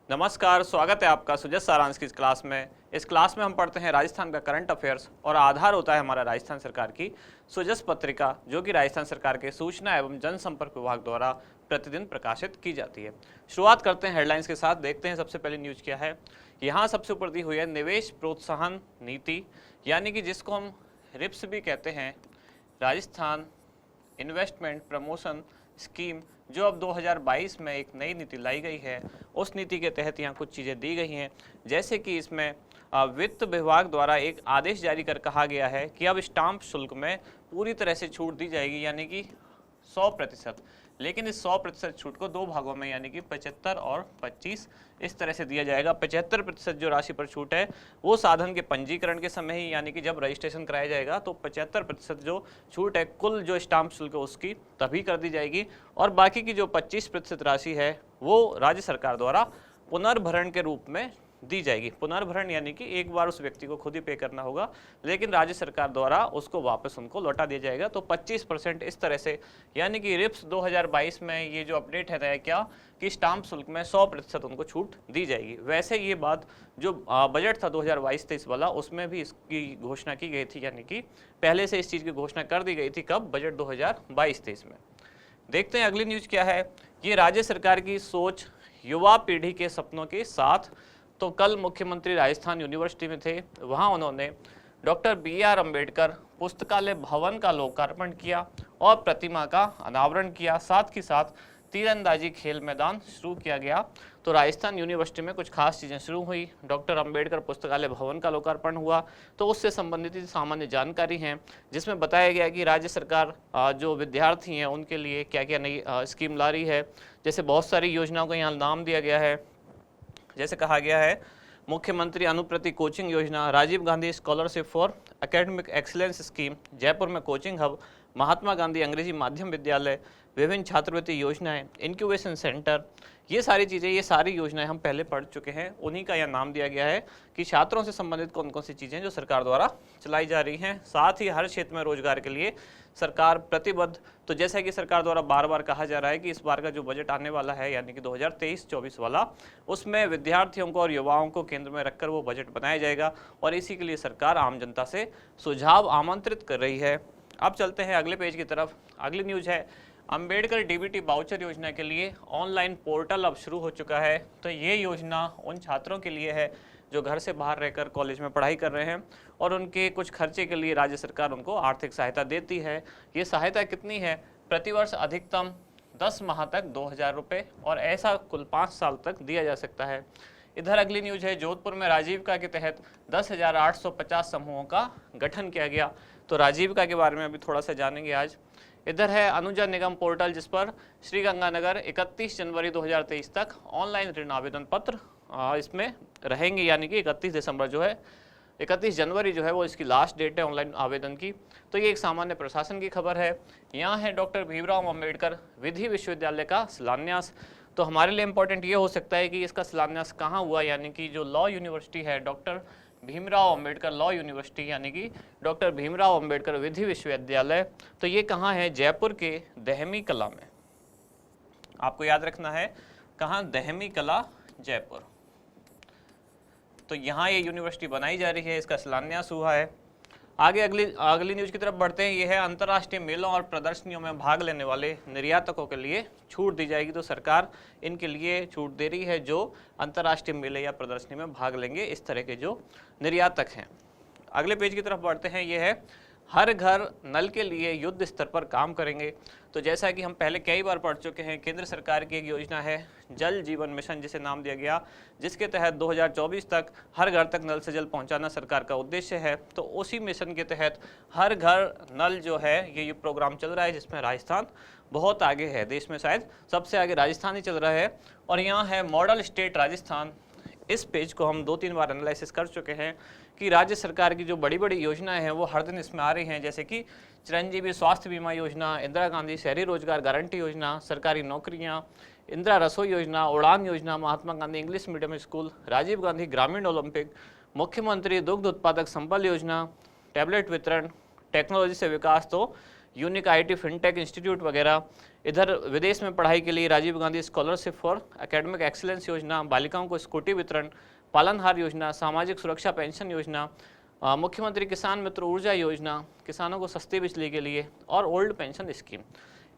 नमस्कार, स्वागत है आपका सुजस सारांश की इस क्लास में। इस क्लास में हम पढ़ते हैं राजस्थान का करंट अफेयर्स और आधार होता है हमारा राजस्थान सरकार की सुजस पत्रिका, जो कि राजस्थान सरकार के सूचना एवं जनसंपर्क विभाग द्वारा प्रतिदिन प्रकाशित की जाती है। शुरुआत करते हैं हेडलाइंस के साथ। देखते हैं सबसे पहले न्यूज क्या है। यहाँ सबसे ऊपर दी हुई है निवेश प्रोत्साहन नीति, यानी कि जिसको हम रिप्स भी कहते हैं, राजस्थान इन्वेस्टमेंट प्रमोशन स्कीम, जो अब 2022 में एक नई नीति लाई गई है। उस नीति के तहत यहाँ कुछ चीज़ें दी गई हैं, जैसे कि इसमें वित्त विभाग द्वारा एक आदेश जारी कर कहा गया है कि अब स्टाम्प शुल्क में पूरी तरह से छूट दी जाएगी, यानी कि 100%। लेकिन इस 100% छूट को दो भागों में, यानी कि 75 और 25 इस तरह से दिया जाएगा। 75% जो राशि पर छूट है वो साधन के पंजीकरण के समय ही, यानी कि जब रजिस्ट्रेशन कराया जाएगा तो 75% जो छूट है कुल जो स्टाम्प शुल्क है उसकी तभी कर दी जाएगी। और बाकी की जो 25% राशि है वो राज्य सरकार द्वारा पुनर्भरण के रूप में दी जाएगी। पुनर्भरण यानी कि एक बार उस व्यक्ति को खुद ही पे करना होगा, लेकिन राज्य सरकार द्वारा उसको वापस उनको लौटा दिया जाएगा। तो 25% इस तरह से, यानी कि रिप्स 2022 में ये जो अपडेट है क्या कि स्टाम्प शुल्क में 100% उनको छूट दी जाएगी। वैसे ये बात जो बजट था 2022-23 वाला, उसमें भी इसकी घोषणा की गई थी, यानी कि पहले से इस चीज़ की घोषणा कर दी गई थी। कब? बजट 2022-23 में। देखते हैं अगली न्यूज क्या है। ये राज्य सरकार की सोच युवा पीढ़ी के सपनों के साथ। तो कल मुख्यमंत्री राजस्थान यूनिवर्सिटी में थे, वहां उन्होंने डॉक्टर BR अम्बेडकर पुस्तकालय भवन का लोकार्पण किया और प्रतिमा का अनावरण किया। साथ ही साथ तीरंदाजी खेल मैदान शुरू किया गया। तो राजस्थान यूनिवर्सिटी में कुछ खास चीज़ें शुरू हुई। डॉक्टर अम्बेडकर पुस्तकालय भवन का लोकार्पण हुआ, तो उससे संबंधित सामान्य जानकारी हैं, जिसमें बताया गया कि राज्य सरकार जो विद्यार्थी हैं उनके लिए क्या क्या नई स्कीम ला रही है। जैसे बहुत सारी योजनाओं को यहाँ नाम दिया गया है। जैसे कहा गया है मुख्यमंत्री अनुप्रति कोचिंग योजना, Rajiv Gandhi scholarship for academic excellence scheme, Jaipur में कोचिंग हब, महात्मा गांधी अंग्रेजी माध्यम विद्यालय, विभिन्न छात्रवृत्ति योजनाएं, इंक्यूबेशन सेंटर, ये सारी चीज़ें, ये सारी योजनाएं हम पहले पढ़ चुके हैं। उन्हीं का यह नाम दिया गया है कि छात्रों से संबंधित कौन कौन सी चीज़ें जो सरकार द्वारा चलाई जा रही हैं। साथ ही हर क्षेत्र में रोजगार के लिए सरकार प्रतिबद्ध। तो जैसा कि सरकार द्वारा बार बार कहा जा रहा है कि इस बार का जो बजट आने वाला है, यानी कि 2023-24 वाला, उसमें विद्यार्थियों को और युवाओं को केंद्र में रखकर वो बजट बनाया जाएगा और इसी के लिए सरकार आम जनता से सुझाव आमंत्रित कर रही है। अब चलते हैं अगले पेज की तरफ। अगली न्यूज है अंबेडकर DBT वाउचर योजना के लिए ऑनलाइन पोर्टल अब शुरू हो चुका है। तो ये योजना उन छात्रों के लिए है जो घर से बाहर रहकर कॉलेज में पढ़ाई कर रहे हैं और उनके कुछ खर्चे के लिए राज्य सरकार उनको आर्थिक सहायता देती है। ये सहायता कितनी है? प्रतिवर्ष अधिकतम 10 माह तक 2000 रुपये, और ऐसा कुल 5 साल तक दिया जा सकता है। इधर अगली न्यूज है जोधपुर में राजीविका के तहत 10,850 समूहों का गठन किया गया। तो राजीविका के बारे में अभी थोड़ा सा जानेंगे आज। इधर है अनुजा निगम पोर्टल, जिस पर श्रीगंगानगर 31 जनवरी 2023 तक ऑनलाइन ऋण आवेदन पत्र इसमें रहेंगे, यानी कि 31 दिसंबर जो है, 31 जनवरी जो है वो इसकी लास्ट डेट है ऑनलाइन आवेदन की। तो ये एक सामान्य प्रशासन की खबर है। यहाँ है डॉक्टर भीमराव अम्बेडकर विधि विश्वविद्यालय का शिलान्यास। तो हमारे लिए इम्पोर्टेंट ये हो सकता है कि इसका शिलान्यास कहाँ हुआ, यानी कि जो लॉ यूनिवर्सिटी है doctor Bhimrao Ambedkar law university, यानी कि डॉक्टर भीमराव अम्बेडकर विधि विश्वविद्यालय, तो ये कहाँ है? जयपुर के दहमी कला में। आपको याद रखना है कहाँ? दहमी कला, जयपुर। तो यहाँ ये यूनिवर्सिटी बनाई जा रही है, इसका शिलान्यास हुआ है। आगे अगली न्यूज की तरफ बढ़ते हैं। ये है अंतर्राष्ट्रीय मेलों और प्रदर्शनियों में भाग लेने वाले निर्यातकों के लिए छूट दी जाएगी। तो सरकार इनके लिए छूट दे रही है जो अंतर्राष्ट्रीय मेले या प्रदर्शनी में भाग लेंगे, इस तरह के जो निर्यातक हैं। अगले पेज की तरफ बढ़ते हैं। ये है हर घर नल के लिए युद्ध स्तर पर काम करेंगे। तो जैसा कि हम पहले कई बार पढ़ चुके हैं, केंद्र सरकार की एक योजना है जल जीवन मिशन, जिसे नाम दिया गया, जिसके तहत 2024 तक हर घर तक नल से जल पहुंचाना सरकार का उद्देश्य है। तो उसी मिशन के तहत हर घर नल जो है ये प्रोग्राम चल रहा है, जिसमें राजस्थान बहुत आगे है। देश में शायद सबसे आगे राजस्थान ही चल रहा है। और यहाँ है मॉडल स्टेट राजस्थान। इस पेज को हम 2-3 बार एनालिसिस कर चुके हैं कि राज्य सरकार की जो बड़ी बड़ी योजनाएं हैं वो हर दिन इसमें आ रही हैं, जैसे कि चिरंजीवी स्वास्थ्य बीमा योजना, इंदिरा गांधी शहरी रोजगार गारंटी योजना, सरकारी नौकरियां, इंदिरा रसोई योजना, उड़ान योजना, Mahatma Gandhi English medium school, Rajiv Gandhi ग्रामीण ओलंपिक, मुख्यमंत्री दुग्ध उत्पादक संबल योजना, टैबलेट वितरण, टेक्नोलॉजी से विकास। तो यूनिक आईटी फिनटेक इंस्टीट्यूट वगैरह। इधर विदेश में पढ़ाई के लिए Rajiv Gandhi scholarship for academic excellence योजना, बालिकाओं को स्कूटी वितरण, पालनहार योजना, सामाजिक सुरक्षा पेंशन योजना, मुख्यमंत्री किसान मित्र ऊर्जा योजना, किसानों को सस्ती बिजली के लिए, और ओल्ड पेंशन स्कीम।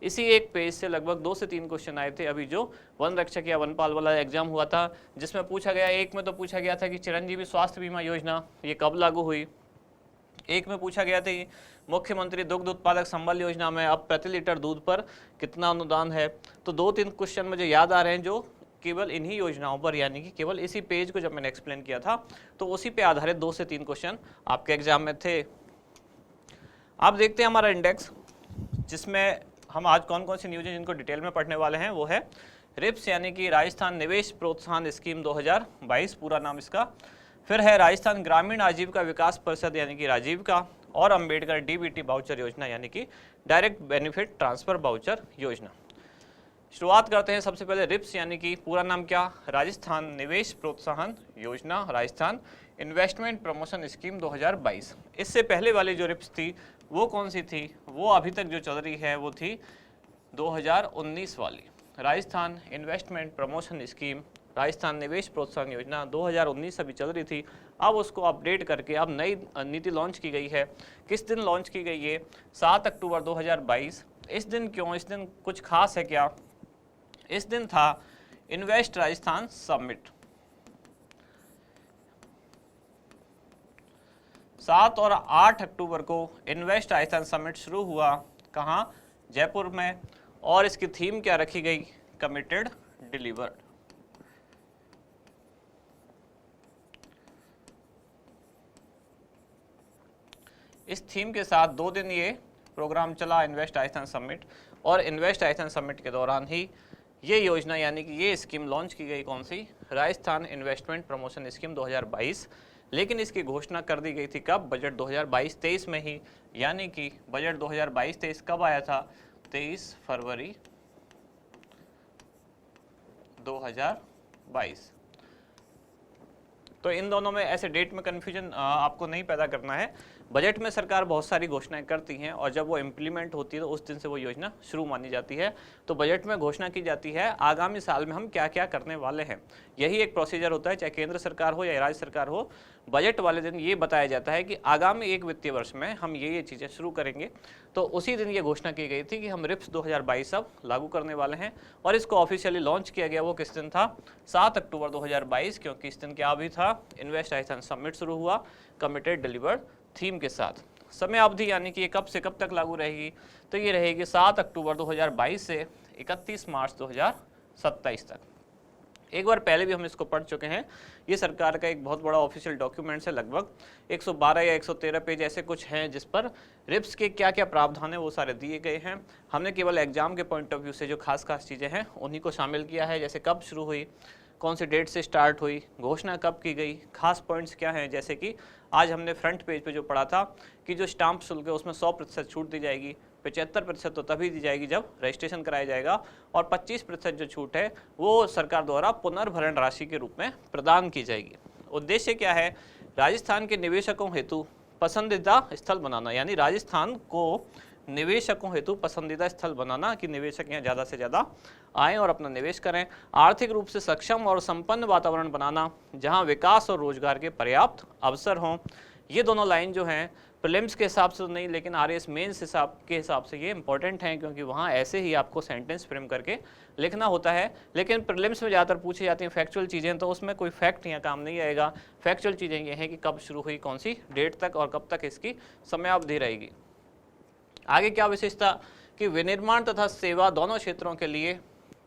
इसी एक पेज से लगभग 2 से 3 क्वेश्चन आए थे अभी जो वन रक्षक या वनपाल वाला एग्जाम हुआ था, जिसमें पूछा गया, एक में तो पूछा गया था कि चिरंजीवी स्वास्थ्य बीमा योजना ये कब लागू हुई। एक में पूछा गया था कि मुख्यमंत्री दुग्ध उत्पादक संबल योजना में अब प्रति लीटर दूध पर कितना अनुदान है। तो 2-3 क्वेश्चन मुझे याद आ रहे हैं जो केवल इन्हीं योजनाओं पर, यानी कि केवल इसी पेज को जब मैंने एक्सप्लेन किया था तो उसी पे आधारित 2 से 3 क्वेश्चन आपके एग्जाम में थे। आप देखते हैं हमारा इंडेक्स, जिसमें हम आज कौन कौन सी न्यूज़ हैं जिनको डिटेल में पढ़ने वाले हैं। वो है रिप्स यानी कि राजस्थान निवेश प्रोत्साहन स्कीम 2022 पूरा नाम इसका। फिर है राजस्थान ग्रामीण आजीविका विकास परिषद यानी कि राजीविका, और अंबेडकर डीबीटी वाउचर योजना यानी कि डायरेक्ट बेनिफिट ट्रांसफर वाउचर योजना। शुरुआत करते हैं सबसे पहले रिप्स यानी कि पूरा नाम क्या, राजस्थान निवेश प्रोत्साहन योजना, राजस्थान इन्वेस्टमेंट प्रमोशन स्कीम 2022। इससे पहले वाली जो रिप्स थी वो कौन सी थी, वो अभी तक जो चल रही है वो थी 2019 वाली, Rajasthan investment promotion scheme, Rajasthan निवेश प्रोत्साहन योजना 2019 अभी चल रही थी। अब उसको अपडेट करके अब नई नीति लॉन्च की गई है। किस दिन लॉन्च की गई है, 7 अक्टूबर 2022। इस दिन क्यों, इस दिन कुछ खास है क्या? इस दिन था इन्वेस्ट राजस्थान समिट। 7 और 8 अक्टूबर को इन्वेस्ट राजस्थान समिट शुरू हुआ, कहाँ, जयपुर में, और इसकी थीम क्या रखी गई, कमिटेड डिलीवर्ड। इस थीम के साथ 2 दिन ये प्रोग्राम चला इन्वेस्ट राजस्थान समिट, और इन्वेस्ट राजस्थान समिट के दौरान ही ये योजना यानी कि ये स्कीम लॉन्च की गई, कौन सी, राजस्थान इन्वेस्टमेंट प्रमोशन स्कीम 2022। लेकिन इसकी घोषणा कर दी गई थी कब, बजट 2022-23 में ही, यानी कि बजट 2022-23 कब आया था, 23 फरवरी 2022। तो इन दोनों में ऐसे डेट में कन्फ्यूजन आपको नहीं पैदा करना है। बजट में सरकार बहुत सारी घोषणाएं करती हैं और जब वो इम्प्लीमेंट होती है तो उस दिन से वो योजना शुरू मानी जाती है। तो बजट में घोषणा की जाती है आगामी साल में हम क्या क्या करने वाले हैं, यही एक प्रोसीजर होता है, चाहे केंद्र सरकार हो या राज्य सरकार हो। बजट वाले दिन ये बताया जाता है कि आगामी एक वित्तीय वर्ष में हम ये चीज़ें शुरू करेंगे। तो उसी दिन ये घोषणा की गई थी कि हम रिप्स 2022 अब लागू करने वाले हैं, और इसको ऑफिशियली लॉन्च किया गया वो किस दिन था, 7 अक्टूबर 2022, क्योंकि इस दिन क्या भी था, इन्वेस्ट राजस्थान समिट शुरू हुआ कमिटेड डिलीवर्ड थीम के साथ। समय अवधि यानी कि ये कब से कब तक लागू रहेगी, तो ये रहेगी 7 अक्टूबर 2022 से 31 मार्च 2027 तक। एक बार पहले भी हम इसको पढ़ चुके हैं। ये सरकार का एक बहुत बड़ा ऑफिशियल डॉक्यूमेंट्स है, लगभग 112 या 113 पेज ऐसे कुछ हैं, जिस पर रिप्स के क्या क्या प्रावधान है वो सारे दिए गए हैं। हमने केवल एग्जाम के पॉइंट ऑफ व्यू से जो खास खास चीज़ें हैं उन्हीं को शामिल किया है, जैसे कब शुरू हुई, कौन सी डेट से स्टार्ट हुई, घोषणा कब की गई, खास पॉइंट्स क्या हैं, जैसे कि आज हमने फ्रंट पेज पे जो पढ़ा था कि जो स्टाम्प शुल्क है उसमें 100% छूट दी जाएगी, 75% तो तभी दी जाएगी जब रजिस्ट्रेशन कराया जाएगा, और 25% जो छूट है वो सरकार द्वारा पुनर्भरण राशि के रूप में प्रदान की जाएगी। उद्देश्य क्या है, राजस्थान के निवेशकों हेतु पसंदीदा स्थल बनाना, यानी राजस्थान को निवेशकों हेतु पसंदीदा स्थल बनाना कि निवेशक यहाँ ज़्यादा से ज़्यादा आएँ और अपना निवेश करें। आर्थिक रूप से सक्षम और संपन्न वातावरण बनाना जहाँ विकास और रोजगार के पर्याप्त अवसर हों। ये दोनों लाइन जो हैं प्रीलिम्स के हिसाब से तो नहीं, लेकिन आरएएस मेंस के हिसाब से ये इंपॉर्टेंट हैं, क्योंकि वहाँ ऐसे ही आपको सेंटेंस फ्रेम करके लिखना होता है। लेकिन प्रीलिम्स में ज़्यादातर पूछी जाती हैं फैक्चुअल चीज़ें, तो उसमें कोई फैक्ट यहाँ काम नहीं आएगा। फैक्चुअल चीज़ें ये हैं कि कब शुरू हुई, कौन सी डेट तक, और कब तक इसकी समयावधि रहेगी। आगे क्या विशेषता कि विनिर्माण तथा सेवा दोनों क्षेत्रों के लिए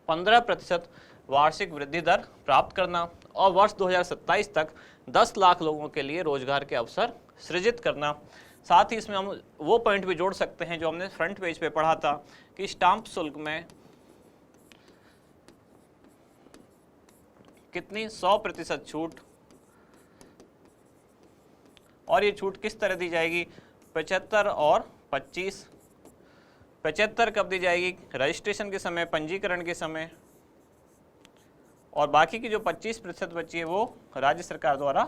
15% वार्षिक वृद्धि दर प्राप्त करना, और वर्ष 2027 तक 10 लाख लोगों के लिए रोजगार के अवसर सृजित करना। साथ ही इसमें हम वो पॉइंट भी जोड़ सकते हैं जो हमने फ्रंट पेज पे पढ़ा था कि स्टाम्प शुल्क में कितनी 100% छूट, और ये छूट किस तरह दी जाएगी, 75 और 25। 75 कब दी जाएगी, रजिस्ट्रेशन के समय, पंजीकरण के समय, और बाकी की जो 25% बची है वो राज्य सरकार द्वारा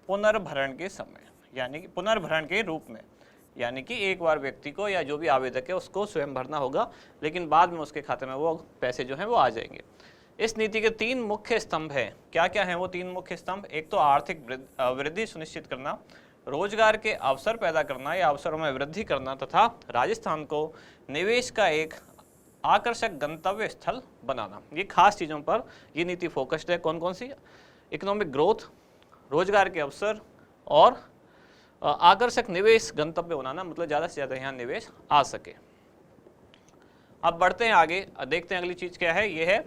पुनर्भरण के समय, यानी कि पुनर्भरण के रूप में। यानी कि एक बार व्यक्ति को या जो भी आवेदक है उसको स्वयं भरना होगा, लेकिन बाद में उसके खाते में वो पैसे जो हैं वो आ जाएंगे। इस नीति के 3 मुख्य स्तंभ हैं। क्या क्या हैं वो 3 मुख्य स्तंभ? एक तो आर्थिक वृद्धि सुनिश्चित करना, रोजगार के अवसर पैदा करना या अवसरों में वृद्धि करना, तथा राजस्थान को निवेश का एक आकर्षक गंतव्य स्थल बनाना। ये खास चीज़ों पर ये नीति फोकस्ड है। कौन कौन सी? इकोनॉमिक ग्रोथ, रोजगार के अवसर और आकर्षक निवेश गंतव्य बनाना, मतलब ज़्यादा से ज़्यादा यहाँ निवेश आ सके। अब बढ़ते हैं आगे, देखते हैं अगली चीज़ क्या है। ये है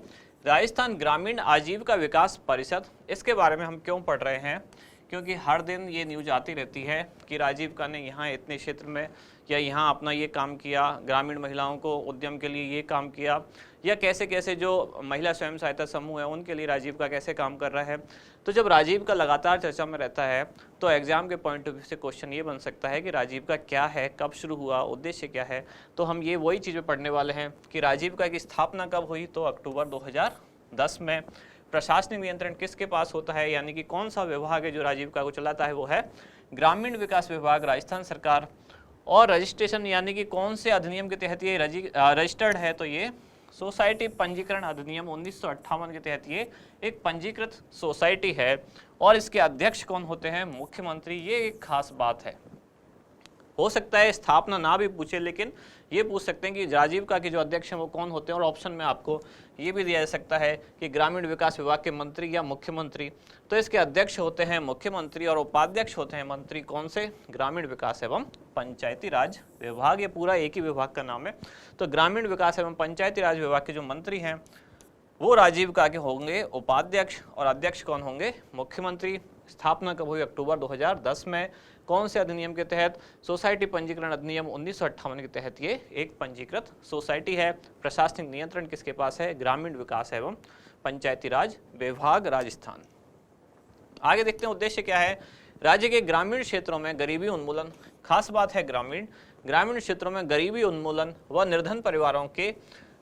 राजस्थान ग्रामीण आजीविका विकास परिषद। इसके बारे में हम क्यों पढ़ रहे हैं? क्योंकि हर दिन ये न्यूज आती रहती है कि राजीविका ने यहाँ इतने क्षेत्र में या यहाँ अपना ये काम किया, ग्रामीण महिलाओं को उद्यम के लिए ये काम किया, या कैसे कैसे जो महिला स्वयं सहायता समूह है उनके लिए राजीविका कैसे काम कर रहा है। तो जब राजीविका लगातार चर्चा में रहता है तो एग्जाम के पॉइंट ऑफ व्यू से क्वेश्चन ये बन सकता है कि राजीविका क्या है, कब शुरू हुआ, उद्देश्य क्या है। तो हम ये वही चीज़ें पढ़ने वाले हैं कि राजीविका की स्थापना कब हुई, तो अक्टूबर 2010 में। प्रशासनिक नियंत्रण किसके पास होता है, यानी कि कौन सा विभाग है जो राजीविका को चलाता है, वो है ग्रामीण विकास विभाग, राजस्थान सरकार। और रजिस्ट्रेशन यानी कि कौन से अधिनियम के तहत ये रजिस्टर्ड है, तो ये सोसाइटी पंजीकरण अधिनियम 1958 के तहत ये एक पंजीकृत सोसाइटी है। और इसके अध्यक्ष कौन होते हैं? मुख्यमंत्री। ये एक खास बात है। हो सकता है स्थापना ना भी पूछे, लेकिन ये पूछ सकते हैं कि राजीविका के जो अध्यक्ष हैं वो कौन होते हैं, और ऑप्शन में आपको ये भी दिया जा सकता है कि ग्रामीण विकास विभाग के मंत्री या मुख्यमंत्री। तो इसके अध्यक्ष होते हैं मुख्यमंत्री और उपाध्यक्ष होते हैं मंत्री। कौन से? ग्रामीण विकास एवं पंचायती राज विभाग। ये पूरा एक ही विभाग का नाम है। तो ग्रामीण विकास एवं पंचायती राज विभाग के जो मंत्री हैं वो राजीविका के होंगे उपाध्यक्ष, और अध्यक्ष कौन होंगे? मुख्यमंत्री। स्थापना कब हुई? अक्टूबर 2010 में। कौन से अधिनियम के तहत? सोसाइटी पंजीकरण अधिनियम 1958 के तहत ये एक पंजीकृत सोसाइटी है। प्रशासनिक नियंत्रण किसके पास है? ग्रामीण विकास एवं पंचायती राज विभाग, राजस्थान। आगे देखते हैं उद्देश्य क्या है। राज्य के ग्रामीण क्षेत्रों में गरीबी उन्मूलन, खास बात है ग्रामीण क्षेत्रों में गरीबी उन्मूलन व निर्धन परिवारों के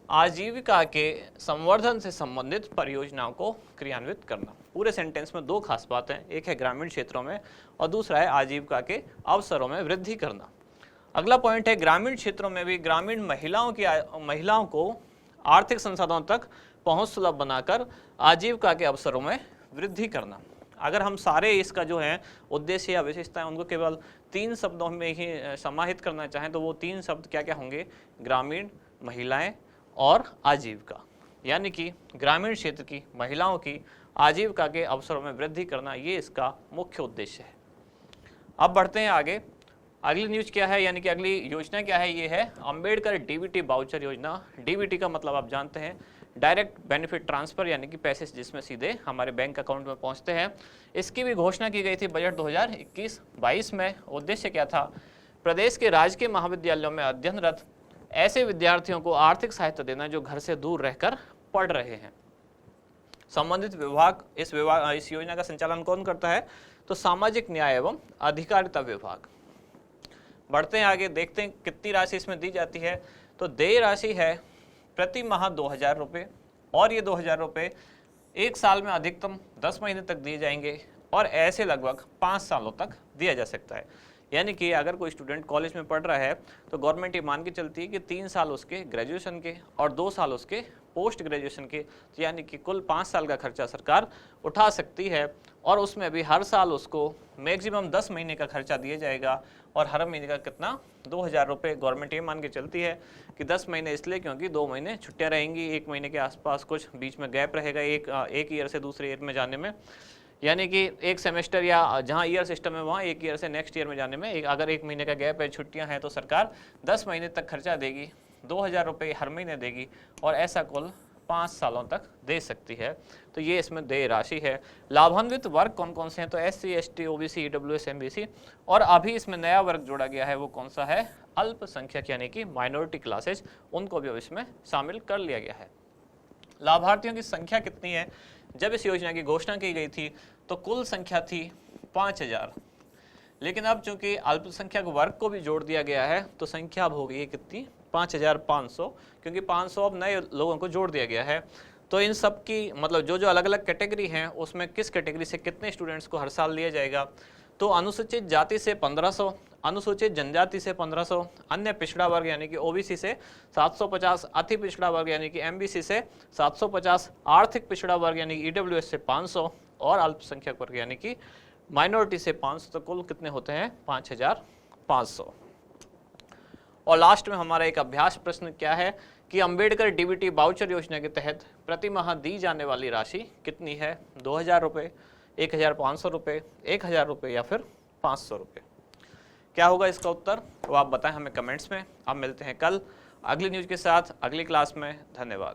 आजीविका के संवर्धन से संबंधित परियोजनाओं को क्रियान्वित करना। पूरे सेंटेंस में 2 खास बातें, एक है ग्रामीण क्षेत्रों में और दूसरा है आजीविका के अवसरों में वृद्धि करना। अगला पॉइंट है ग्रामीण क्षेत्रों में भी ग्रामीण महिलाओं को आर्थिक संसाधनों तक पहुंच सुलभ बनाकर आजीविका के अवसरों में वृद्धि करना। अगर हम सारे इसका जो है उद्देश्य या विशेषताएं उनको केवल 3 शब्दों में ही समाहित करना चाहें तो वो 3 शब्द क्या क्या होंगे? ग्रामीण, महिलाएं और आजीविका। यानी कि ग्रामीण क्षेत्र की महिलाओं की आजीविका के अवसरों में वृद्धि करना, ये इसका मुख्य उद्देश्य है। अब बढ़ते हैं आगे। अगली न्यूज क्या है, यानी कि अगली योजना क्या है? ये है अंबेडकर डीबीटी वाउचर योजना। डीबीटी का मतलब आप जानते हैं डायरेक्ट बेनिफिट ट्रांसफर, यानी कि पैसे जिसमें सीधे हमारे बैंक अकाउंट में पहुंचते हैं। इसकी भी घोषणा की गई थी बजट 2021-22 में। उद्देश्य क्या था? प्रदेश के राजकीय महाविद्यालयों में अध्ययनरत ऐसे विद्यार्थियों को आर्थिक सहायता देना जो घर से दूर रहकर पढ़ रहे हैं। संबंधित विभाग इस योजना का संचालन कौन करता है? तो सामाजिक न्याय एवं अधिकारिता विभाग। बढ़ते हैं आगे, देखते हैं कितनी राशि इसमें दी जाती है। तो देय राशि है प्रति माह 2000 रुपये, और ये 2000 रुपये 1 साल में अधिकतम 10 महीने तक दिए जाएंगे, और ऐसे लगभग 5 सालों तक दिया जा सकता है। यानी कि अगर कोई स्टूडेंट कॉलेज में पढ़ रहा है तो गवर्नमेंट ये मान के चलती है कि 3 साल उसके ग्रेजुएशन के और 2 साल उसके पोस्ट ग्रेजुएशन के, तो यानी कि कुल 5 साल का खर्चा सरकार उठा सकती है। और उसमें भी हर साल उसको मैक्सिमम 10 महीने का खर्चा दिया जाएगा, और हर महीने का कितना? 2000 रुपये। गवर्नमेंट ये मान के चलती है कि 10 महीने इसलिए क्योंकि 2 महीने छुट्टियाँ रहेंगी, 1 महीने के आसपास कुछ बीच में गैप रहेगा एक ईयर से दूसरे ईयर में जाने में। यानी कि एक सेमेस्टर या जहाँ ईयर सिस्टम है वहाँ एक ईयर से नेक्स्ट ईयर में जाने में अगर 1 महीने का गैप है, छुट्टियाँ हैं, तो सरकार 10 महीने तक खर्चा देगी, 2000 रुपये हर महीने देगी, और ऐसा कुल 5 सालों तक दे सकती है। तो ये इसमें देय राशि है। लाभान्वित वर्ग कौन कौन से हैं? तो SC, ST, OBC, EWS, MBC, और अभी इसमें नया वर्ग जोड़ा गया है, वो कौन सा है? अल्पसंख्यक, यानी कि माइनॉरिटी क्लासेज, उनको भी अब इसमें शामिल कर लिया गया है। लाभार्थियों की संख्या कितनी है? जब इस योजना की घोषणा की गई थी तो कुल संख्या थी 5000, लेकिन अब चूंकि अल्पसंख्यक वर्ग को भी जोड़ दिया गया है तो संख्या अब हो गई है कितनी? 5500, क्योंकि 500 अब नए लोगों को जोड़ दिया गया है। तो इन सब की मतलब जो अलग अलग कैटेगरी हैं उसमें किस कैटेगरी से कितने स्टूडेंट्स को हर साल लिया जाएगा? तो अनुसूचित जाति से 1500, अनुसूचित जनजाति से 1500, अन्य पिछड़ा वर्ग यानी कि ओबीसी से 750, अति पिछड़ा वर्ग यानी कि एमबीसी से 750, आर्थिक पिछड़ा वर्ग यानी कि ईडब्ल्यूएस से 500 और अल्पसंख्यक वर्ग यानी कि माइनॉरिटी से 500, तो कुल कितने होते हैं 5500। और लास्ट में हमारा एक अभ्यास प्रश्न क्या है कि अंबेडकर डीबीटी वाउचर योजना के तहत प्रति माह दी जाने वाली राशि कितनी है, 2000 रुपये, 1500 रुपये, 1000 रुपये या फिर 500 रुपये। क्या होगा इसका उत्तर, तो आप बताएं हमें कमेंट्स में। अब मिलते हैं कल अगली न्यूज़ के साथ अगली क्लास में। धन्यवाद।